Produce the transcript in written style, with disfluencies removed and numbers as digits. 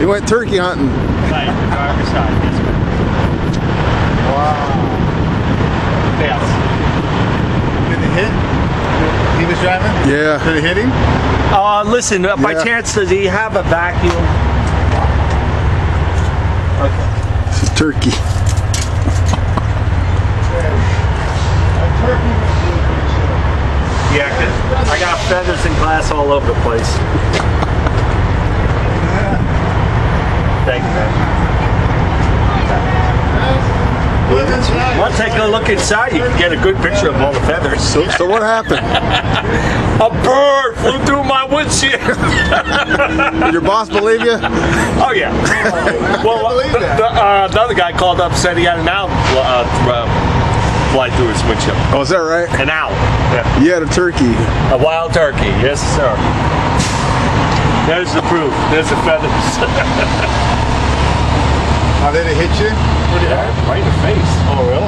You went turkey hunting. Right, driver's side. Yes, sir. Wow. Yes. Did it hit? He was driving? Yeah. Did it hit him? Listen, by Yeah. chance, does he have a vacuum? Okay. It's a turkey. Yeah, 'cause I got feathers and glass all over the place. Thank you, man. Well, take a look inside. You can get a good picture of all the feathers. So what happened? A bird flew through my windshield. Did your boss believe you? Oh yeah. Well, the other guy called up and said he had an owl fly through his windshield. Oh, is that right? An owl. Yeah. You had a turkey. A wild turkey. Yes, sir. There's the proof. There's the feathers. How did it hit you? Pretty hard. Right in the face. Oh, really?